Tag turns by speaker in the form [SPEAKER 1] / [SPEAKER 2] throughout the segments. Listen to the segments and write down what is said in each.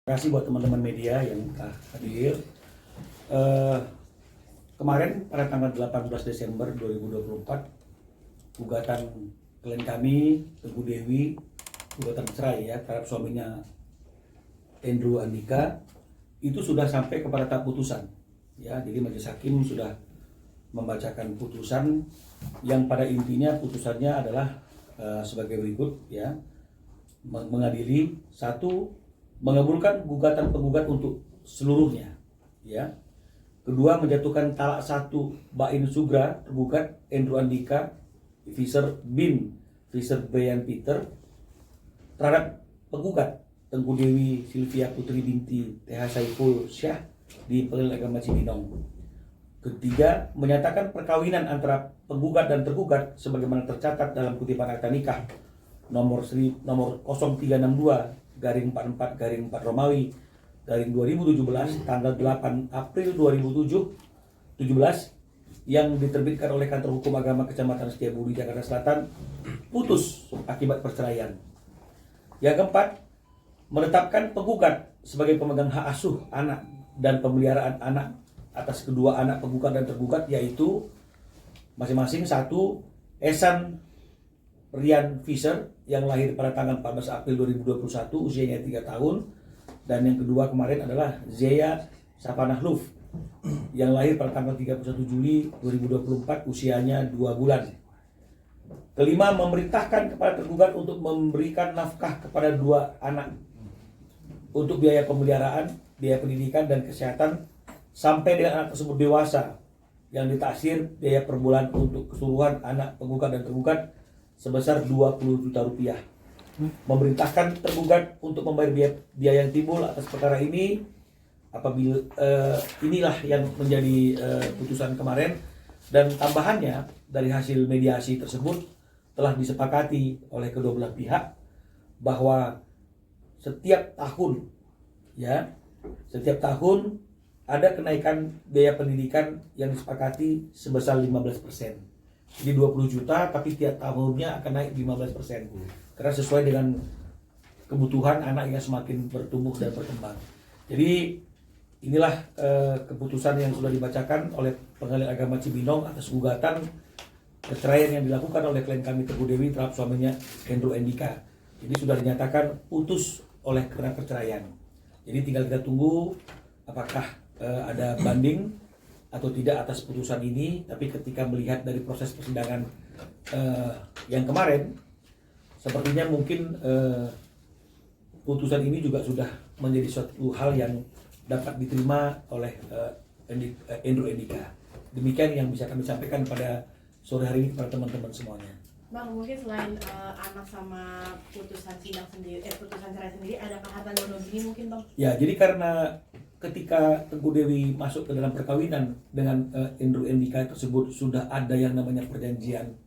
[SPEAKER 1] Terima kasih buat teman-teman media yang hadir. Kemarin pada tanggal 18 Desember 2024, gugatan klien kami, Teguh Dewi, gugatan cerai ya terhadap suaminya Andrew Andika itu sudah sampai kepada tahap putusan. Ya, jadi majelis hakim sudah membacakan putusan yang pada intinya putusannya adalah sebagai berikut ya. Mengadili satu, mengabulkan gugatan penggugat untuk seluruhnya ya. Kedua, menjatuhkan talak satu Bain Sugra tergugat Andrew Andika Fisher bin Fisher Brian Peter terhadap penggugat Teguh Dewi Sylvia Putri binti TH Saiful Syah di Pengadilan Agama Cibinong. Ketiga, menyatakan perkawinan antara penggugat dan tergugat sebagaimana tercatat dalam kutipan akta nikah nomor 0362/44/4 Romawi garing 2017 tanggal 8 April 2017 yang diterbitkan oleh Kantor Hukum Agama Kecamatan Setiabudi Jakarta Selatan putus akibat perceraian. Yang keempat, menetapkan penggugat sebagai pemegang hak asuh anak dan pemeliharaan anak atas kedua anak penggugat dan tergugat, yaitu masing-masing satu Esan Rian Fisher yang lahir pada tanggal 14 April 2021 usianya 3 tahun, dan yang kedua kemarin adalah Zea Safanah Luf yang lahir pada tanggal 31 Juli 2024 usianya 2 bulan. Kelima, memerintahkan kepada tergugat untuk memberikan nafkah kepada dua anak untuk biaya pemeliharaan, biaya pendidikan dan kesehatan sampai dengan anak tersebut dewasa, yang ditaksir biaya per bulan untuk keseluruhan anak penggugat dan tergugat sebesar 20 juta rupiah. Memerintahkan tergugat untuk membayar biaya yang timbul atas perkara ini apabila inilah yang menjadi putusan kemarin, dan tambahannya dari hasil mediasi tersebut telah disepakati oleh kedua belah pihak bahwa setiap tahun ada kenaikan biaya pendidikan yang disepakati sebesar 15%. Jadi 20 juta tapi tiap tahunnya akan naik 15%. Karena sesuai dengan kebutuhan anak yang semakin bertumbuh dan berkembang. Jadi inilah keputusan yang sudah dibacakan oleh Pengadilan Agama Cibinong atas gugatan perceraian yang dilakukan oleh klien kami Teguh Dewi terhadap suaminya Andrew Andika. Jadi sudah dinyatakan putus oleh karena perceraian. Jadi tinggal kita tunggu apakah ada banding atau tidak atas putusan ini. Tapi ketika melihat dari proses persidangan yang kemarin, sepertinya mungkin putusan ini juga sudah menjadi suatu hal yang dapat diterima oleh Andrew Andika. Demikian yang bisa kami sampaikan pada sore hari ini kepada teman-teman semuanya.
[SPEAKER 2] Bang, mungkin selain anak sama putusan sidang sendiri, putusan cerai sendiri, adakah harta gono gini mungkin, Bang?
[SPEAKER 1] Ya, jadi karena ketika Teguh Dewi masuk ke dalam perkawinan dengan Andrew Andika tersebut sudah ada yang namanya perjanjian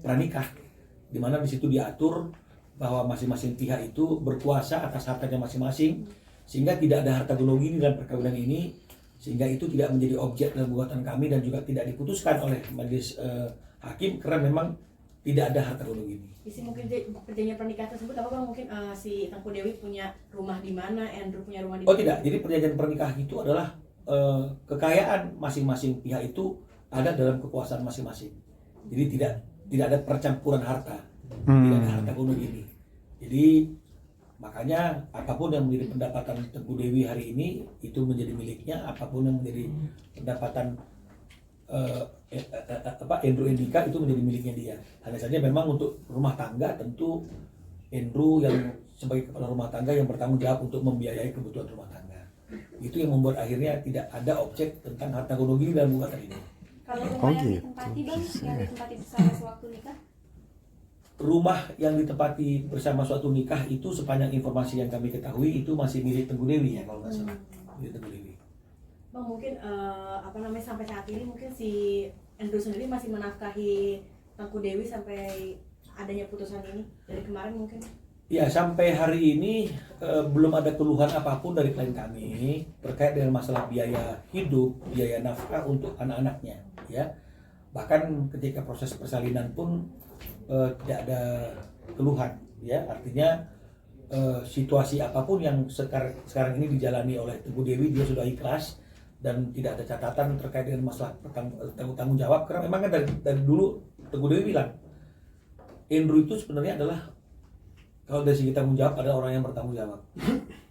[SPEAKER 1] pranikah, di mana di situ diatur bahwa masing-masing pihak itu berkuasa atas hartanya masing-masing, sehingga tidak ada harta gono gini dalam perkawinan ini, sehingga itu tidak menjadi objek dalam gugatan kami dan juga tidak diputuskan oleh majelis hakim karena memang tidak ada harta gono gini.
[SPEAKER 2] Isi mungkin perjanjian pernikahan tersebut apa, Bang? Mungkin si Teguh Dewi punya rumah di mana, Andrew punya rumah di mana?
[SPEAKER 1] Oh tidak, jadi perjanjian pernikahan itu adalah kekayaan masing-masing pihak itu ada dalam kekuasaan masing-masing. Jadi tidak ada percampuran harta, tidak ada harta gono gini. Jadi makanya apapun yang menjadi pendapatan Teguh Dewi hari ini itu menjadi miliknya, apapun yang menjadi pendapatan Andrew Andika itu menjadi miliknya dia. Hanya saja memang untuk rumah tangga tentu Andrew yang sebagai kepala rumah tangga yang bertanggung jawab untuk membiayai kebutuhan rumah tangga. Itu yang membuat akhirnya tidak ada objek tentang harta gono gini dalam gugatan ini.
[SPEAKER 3] Kalau rumah yang ditempati, Bang, yang ditempati bersama sewaktu nikah?
[SPEAKER 1] Rumah yang ditempati bersama suatu nikah itu sepanjang informasi yang kami ketahui itu masih milik Teguh Dewi ya kalau nggak salah. Milik Teguh Dewi.
[SPEAKER 2] Bang, mungkin sampai saat ini mungkin si Andrew sendiri masih menafkahi Teguh Dewi sampai adanya putusan ini dari kemarin mungkin?
[SPEAKER 1] Ya, sampai hari ini belum ada keluhan apapun dari klien kami terkait dengan masalah biaya hidup, biaya nafkah untuk anak-anaknya ya. Bahkan ketika proses persalinan pun tidak ada keluhan ya. Artinya situasi apapun yang sekarang ini dijalani oleh Teguh Dewi, dia sudah ikhlas dan tidak ada catatan terkait dengan masalah tanggung jawab. Karena memang kan dari dulu Teguh Dewi bilang Andrew itu sebenarnya adalah, kalau dari segi tanggung jawab, ada orang yang bertanggung jawab.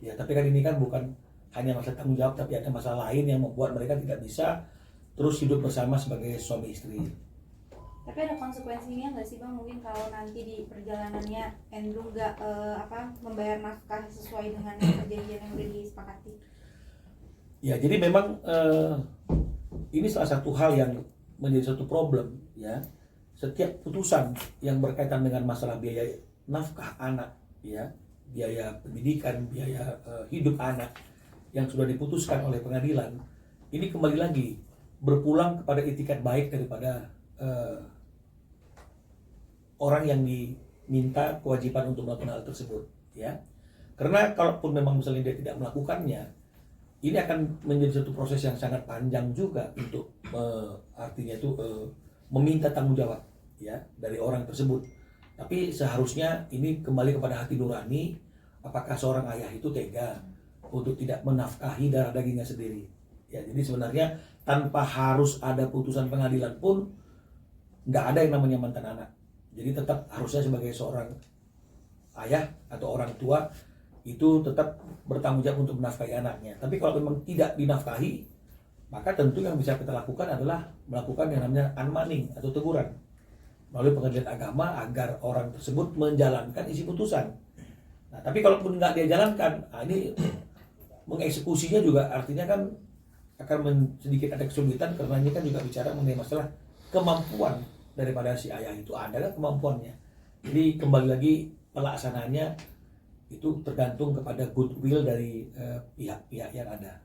[SPEAKER 1] Ya, tapi kan ini kan bukan hanya masalah tanggung jawab, tapi ada masalah lain yang membuat mereka tidak bisa terus hidup bersama sebagai suami istri.
[SPEAKER 3] Tapi ada konsekuensinya nggak sih Bang, mungkin kalau nanti di perjalanannya Andrew nggak membayar nafkah sesuai dengan perjanjian yang udah disepakati?
[SPEAKER 1] Ya, jadi memang ini salah satu hal yang menjadi satu problem ya. Setiap putusan yang berkaitan dengan masalah biaya nafkah anak, ya, biaya pendidikan, biaya hidup anak yang sudah diputuskan oleh pengadilan, ini kembali lagi berpulang kepada itikat baik daripada orang yang diminta kewajiban untuk melakukan hal tersebut, ya. Karena kalaupun memang misalnya dia tidak melakukannya, ini akan menjadi satu proses yang sangat panjang juga untuk artinya itu meminta tanggung jawab, ya, dari orang tersebut. Tapi seharusnya ini kembali kepada hati nurani, apakah seorang ayah itu tega untuk tidak menafkahi darah dagingnya sendiri. Ya, jadi sebenarnya tanpa harus ada putusan pengadilan pun nggak ada yang namanya mantan anak. Jadi tetap harusnya sebagai seorang ayah atau orang tua itu tetap bertanggung jawab untuk menafkahi anaknya. Tapi kalau memang tidak dinafkahi, maka tentu yang bisa kita lakukan adalah melakukan yang namanya unmanning atau teguran melalui pengadilan agama agar orang tersebut menjalankan isi putusan. Nah, tapi kalaupun nggak dia jalankan, ini mengeksekusinya juga artinya kan akan sedikit ada kesulitan, karena ini kan juga bicara mengenai masalah kemampuan daripada si ayah itu, ada kan kemampuannya. Jadi kembali lagi pelaksanaannya itu tergantung kepada goodwill dari pihak-pihak yang ada.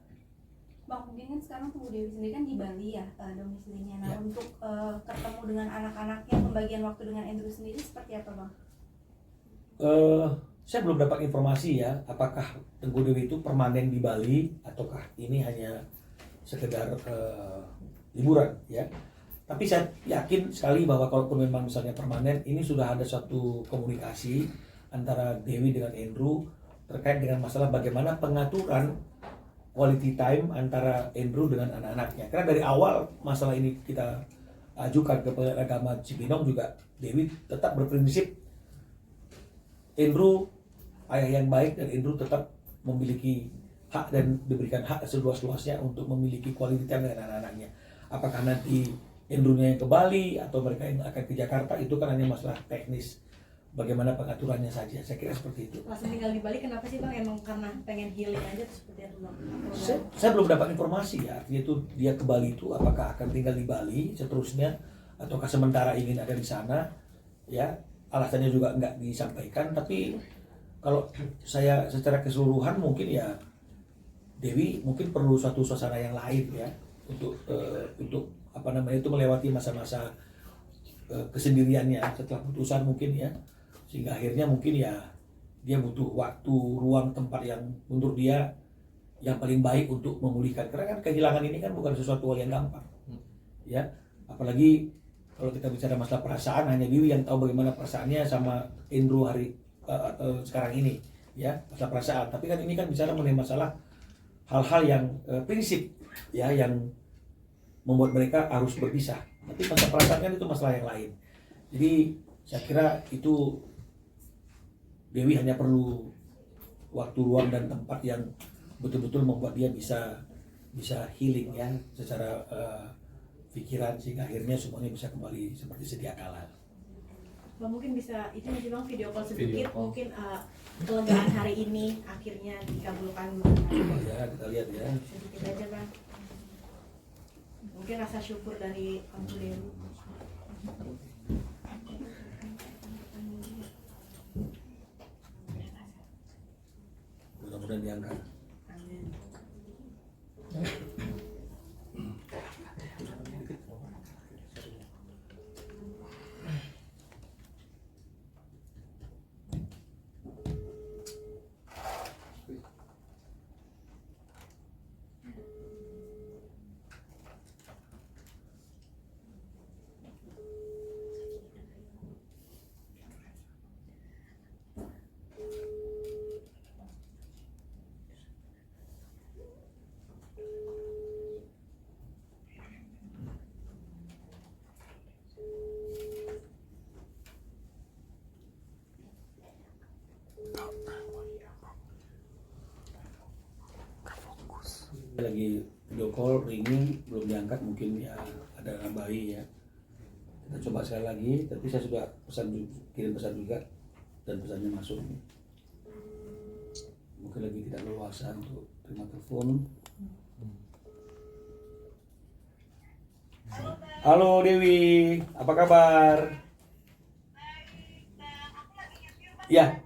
[SPEAKER 3] Bang, mungkin kan sekarang Teguh Dewi sendiri kan di Bali ya domisilinya. Nah,
[SPEAKER 1] Ya.
[SPEAKER 3] untuk ketemu dengan anak-anaknya, pembagian waktu dengan Andrew sendiri seperti apa Bang?
[SPEAKER 1] Saya belum dapat informasi ya, apakah Teguh Dewi itu permanen di Bali ataukah ini hanya sekedar liburan, ya. Tapi saya yakin sekali bahwa kalaupun memang misalnya permanen, ini sudah ada suatu komunikasi antara Dewi dengan Andrew terkait dengan masalah bagaimana pengaturan quality time antara Andrew dengan anak-anaknya. Karena dari awal masalah ini kita ajukan ke Pengadilan Agama Cibinong juga, Dewi tetap berprinsip Andrew ayah yang baik dan Andrew tetap memiliki hak dan diberikan hak seluas-luasnya untuk memiliki quality time dengan anak-anaknya. Apakah nanti Andrew-nya yang ke Bali atau mereka yang akan ke Jakarta, itu kan hanya masalah teknis bagaimana pengaturannya saja. Saya kira seperti itu.
[SPEAKER 2] Langsung tinggal di Bali, kenapa sih Bang? Emang karena pengen healing aja atau seperti apa Bang?
[SPEAKER 1] Saya belum dapat informasi ya, artinya itu dia ke Bali itu apakah akan tinggal di Bali seterusnya ataukah sementara ingin ada di sana, ya. Alasannya juga nggak disampaikan, tapi kalau saya secara keseluruhan mungkin ya Dewi mungkin perlu suatu suasana yang lain ya untuk apa namanya itu melewati masa-masa kesendiriannya setelah putusan mungkin ya, sehingga akhirnya mungkin ya dia butuh waktu, ruang, tempat yang menurut dia yang paling baik untuk memulihkan, karena kan kehilangan ini kan bukan sesuatu hal yang gampang ya, apalagi kalau kita bicara masalah perasaan, hanya Dewi yang tahu bagaimana perasaannya sama Andrew sekarang ini ya, masalah perasaan. Tapi kan ini kan bicara mengenai masalah hal-hal yang prinsip ya, yang membuat mereka harus berpisah. Tapi masalah perasaan kan itu masalah yang lain. Jadi saya kira itu Dewi hanya perlu waktu, ruang, dan tempat yang betul-betul membuat dia bisa healing ya secara pikiran, sehingga akhirnya semuanya bisa kembali seperti sedia kala.
[SPEAKER 2] Bang, mungkin bisa itu nanti Bang video call sedikit,
[SPEAKER 4] Video call.
[SPEAKER 2] mungkin kelegaan hari ini akhirnya dikabulkan
[SPEAKER 1] Ya, kita lihat ya.
[SPEAKER 2] sedikit aja Bang. Mungkin rasa syukur dari Kamu Dewi.
[SPEAKER 1] Mudah-mudahan diangkat.
[SPEAKER 2] Amin.
[SPEAKER 1] Lagi video call, ringing, belum diangkat, mungkin ya ada anak bayi ya. Kita coba sekali lagi, tapi saya sudah kirim pesan juga dan pesannya masuk. Mungkin lagi tidak leluasa untuk terima telepon. Halo Dewi, apa kabar? Ya,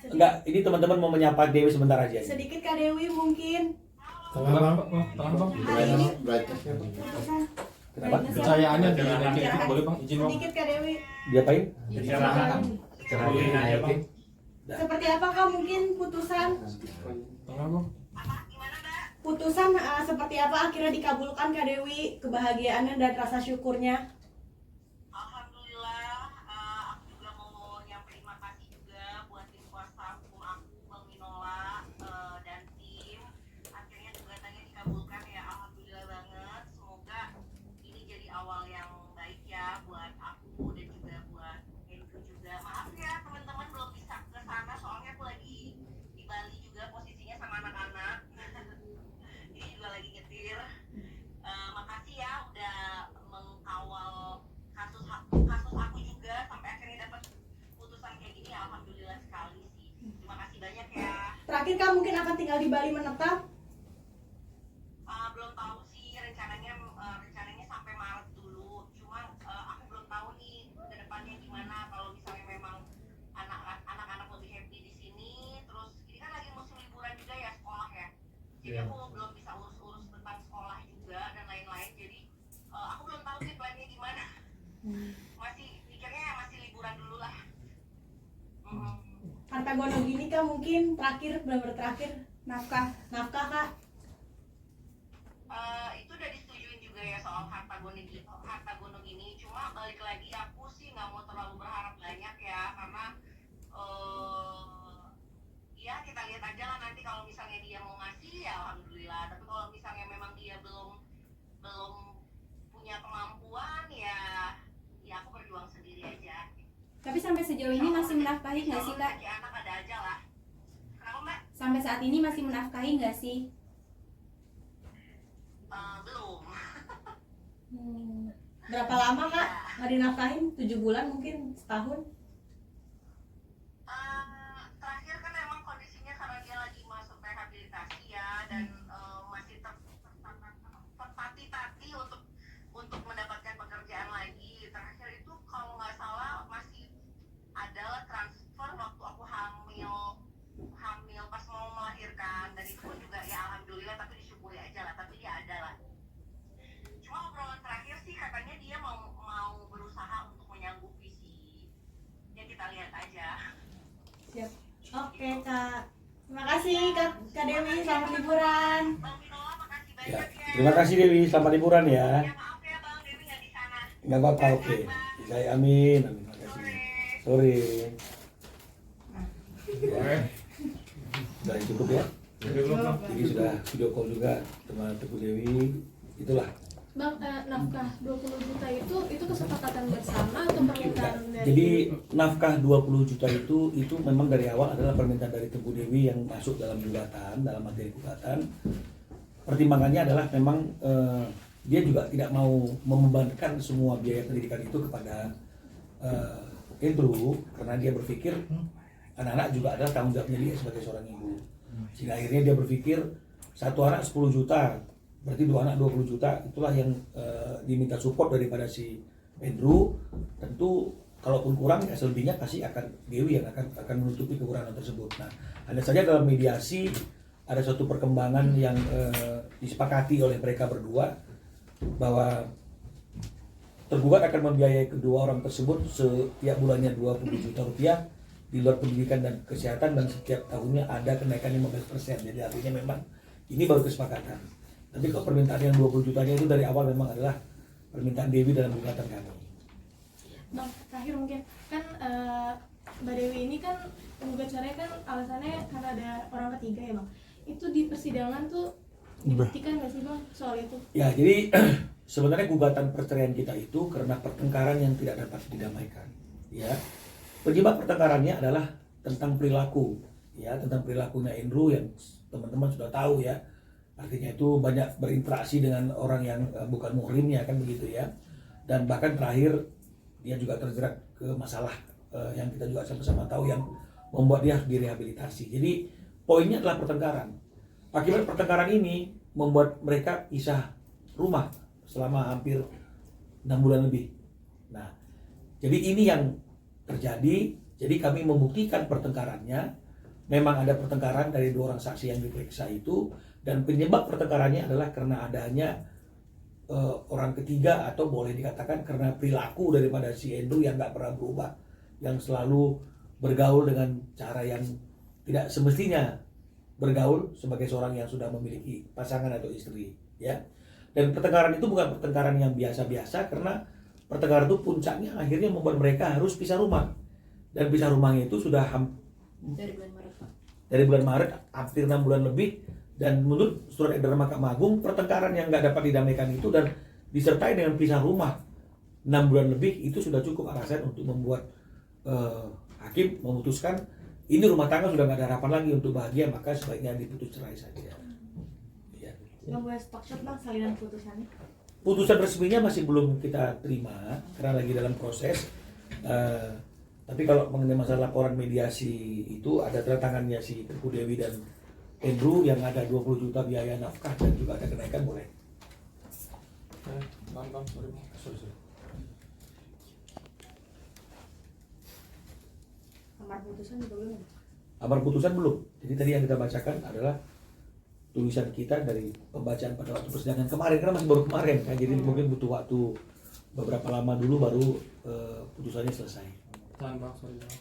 [SPEAKER 1] enggak, ini teman-teman mau menyapa Dewi sebentar aja.
[SPEAKER 2] Sedikit Kak Dewi mungkin.
[SPEAKER 4] Tengah bang, tengah bang.
[SPEAKER 2] Hari ini
[SPEAKER 1] Kenapa?
[SPEAKER 4] Kepercayaannya dinaikin dikit boleh bang, izin bang.
[SPEAKER 2] sedikit Kak Dewi.
[SPEAKER 1] Diapain?
[SPEAKER 2] Seperti apa Kak mungkin putusan?
[SPEAKER 4] Tengah bang.
[SPEAKER 2] Putusan seperti apa akhirnya dikabulkan Kak Dewi, kebahagiaannya dan rasa syukurnya?
[SPEAKER 5] Alhamdulillah, aku juga mau nyampe terima kasih juga buat tim kuasa hukum aku, Bang Minola dan tim. Akhirnya gugatannya dikabulkan ya, alhamdulillah banget. Semoga ini jadi awal yang baik ya buat aku dan juga buat Andrew juga. Maaf ya teman-teman belum bisa ke sana soalnya aku lagi di Bali juga posisinya sama anak-anak. Ini juga lagi nyetir. Makasih ya udah mengkawal kasus aku juga sampai akhirnya dapat putusan kayak gini. Alhamdulillah sekali sih. Terima kasih banyak ya.
[SPEAKER 2] Terakhir Kak mungkin akan tinggal di Bali menetap?
[SPEAKER 5] Belum tahu sih rencananya sampai Maret dulu. Cuma aku belum tahu nih ke depannya gimana kalau misalnya memang anak-anak lebih happy di sini. Terus ini kan lagi musim liburan juga ya sekolah ya. Jadi aku belum bisa urus-urus tentang sekolah juga dan lain-lain. Jadi aku belum tahu sih plannya gimana. Masih mikirnya masih liburan dulu lah.
[SPEAKER 2] Harta gono gini Kak mungkin terakhir, benar-benar terakhir nafkah Kak.
[SPEAKER 5] Itu udah disetujuin juga ya soal harta gono gini. Cuma balik lagi aku sih nggak mau terlalu berharap banyak ya karena ya kita lihat aja lah nanti kalau misalnya dia mau ngasih ya alhamdulillah. Tapi kalau misalnya memang dia belum punya kemampuan ya aku berjuang sendiri aja.
[SPEAKER 3] Tapi sampai sejauh ini masih menafkahi nggak sih Kak?
[SPEAKER 5] Rezeki anak ada aja lah. Kenapa Mbak?
[SPEAKER 3] Sampai saat ini masih menafkahi nggak sih?
[SPEAKER 5] Belum.
[SPEAKER 2] Berapa lama Kak nggak dinafkahin? 7 bulan mungkin, setahun?
[SPEAKER 5] Terakhir kan emang kondisinya karena dia lagi masuk rehabilitasi ya dan masih tertati-tati untuk mendapatkan pekerjaan lagi. Terakhir itu kalau nggak salah masih adalah transfer waktu aku hamil pas mau melahirkan dan itu pun juga ya alhamdulillah tapi disyukuri aja lah tapi dia ada lah. Cuma obrolan terakhir sih katanya dia mau berusaha untuk menyanggupi sih. Ya kita lihat aja.
[SPEAKER 2] Siap. Oke Kak. Terima kasih Kak Dewi, selamat liburan.
[SPEAKER 5] Bang Minola makasih
[SPEAKER 1] Ya,
[SPEAKER 5] banyak ya.
[SPEAKER 1] terima kasih Dewi, selamat liburan ya.
[SPEAKER 5] Ya maaf ya Bang Dewi nggak di sana.
[SPEAKER 1] Nggak apa-apa, oke. Saya amin, terima kasih. Sore. Ya, sudah cukup ya. Jadi sudah video call juga teman Teguh Dewi, itulah.
[SPEAKER 6] Bang, nafkah 20 juta itu kesepakatan bersama atau permintaan dari...
[SPEAKER 1] Jadi nafkah 20 juta itu memang dari awal adalah permintaan dari Teguh Dewi yang masuk dalam gugatan, dalam materi gugatan. Pertimbangannya adalah memang dia juga tidak mau membebankan semua biaya pendidikan itu kepada Andrew karena dia berpikir anak-anak juga adalah tanggung jawabnya dia sebagai seorang ibu. Sehingga akhirnya dia berpikir satu anak 10 juta, berarti 2 anak 20 juta, itulah yang diminta support daripada si Andrew. Tentu kalaupun kurang ya selebihnya pasti akan Dewi yang akan menutupi kekurangan tersebut. Nah, hanya saja dalam mediasi ada suatu perkembangan yang disepakati oleh mereka berdua bahwa tergugat akan membiayai kedua orang tersebut setiap bulannya 20 juta rupiah di luar pendidikan dan kesehatan dan setiap tahunnya ada kenaikan 15%. Jadi artinya memang ini baru kesepakatan. Tapi kalau permintaan yang 20 jutanya itu dari awal memang adalah permintaan Dewi dalam gugatan kami.
[SPEAKER 6] Bang, terakhir mungkin kan Mbak Dewi ini kan menggugat cerai kan alasannya karena ada orang ketiga ya Bang. Itu di persidangan tuh dibuktikan nggak sih Bang soal itu?
[SPEAKER 1] Ya, jadi sebenarnya gugatan perceraian kita itu karena pertengkaran yang tidak dapat didamaikan. Ya, penyebab pertengkarannya adalah tentang perilaku, ya, tentang perilakunya Andrew yang teman-teman sudah tahu ya. Artinya itu banyak berinteraksi dengan orang yang bukan muhrimnya kan begitu ya. Dan bahkan terakhir dia juga terjerat ke masalah yang kita juga sama-sama tahu yang membuat dia direhabilitasi. Jadi poinnya adalah pertengkaran. Akibat pertengkaran ini membuat mereka pisah rumah selama hampir 6 bulan lebih. Nah, jadi ini yang terjadi. Jadi kami membuktikan pertengkarannya. Memang ada pertengkaran dari 2 orang saksi yang diperiksa itu. Dan penyebab pertengkarannya adalah karena adanya orang ketiga, atau boleh dikatakan karena perilaku daripada si Andrew yang gak pernah berubah, yang selalu bergaul dengan cara yang tidak semestinya bergaul sebagai seorang yang sudah memiliki pasangan atau istri, ya. Dan pertengkaran itu bukan pertengkaran yang biasa-biasa, karena pertengkaran itu puncaknya akhirnya membuat mereka harus pisah rumah. Dan pisah rumahnya itu sudah
[SPEAKER 2] Dari bulan Maret, Pak.
[SPEAKER 1] dari bulan Maret, hampir 6 bulan lebih. Dan menurut surat edaran Mahkamah Agung, pertengkaran yang nggak dapat didamaikan itu dan disertai dengan pisah rumah 6 bulan lebih itu sudah cukup alasan untuk membuat hakim memutuskan ini rumah tangga sudah nggak ada harapan lagi untuk bahagia, maka sebaiknya diputus cerai saja. Ya.
[SPEAKER 2] Bang, boleh spakshot Bang salinan putusannya?
[SPEAKER 1] Putusan resminya masih belum kita terima karena lagi dalam proses. Tapi kalau mengenai masalah laporan mediasi itu ada tanda tangannya si Tengku Dewi dan Andrew yang ada 20 juta biaya nafkah dan juga ada kenaikan, boleh.
[SPEAKER 4] Bang, sorry.
[SPEAKER 2] Amar putusan juga belum?
[SPEAKER 1] Amar putusan belum. Jadi tadi yang kita bacakan adalah tulisan kita dari pembacaan pada waktu persidangan kemarin, karena masih baru kemarin kan. Jadi mungkin butuh waktu beberapa lama dulu baru putusannya selesai.
[SPEAKER 4] Tahan bang, sorry bang.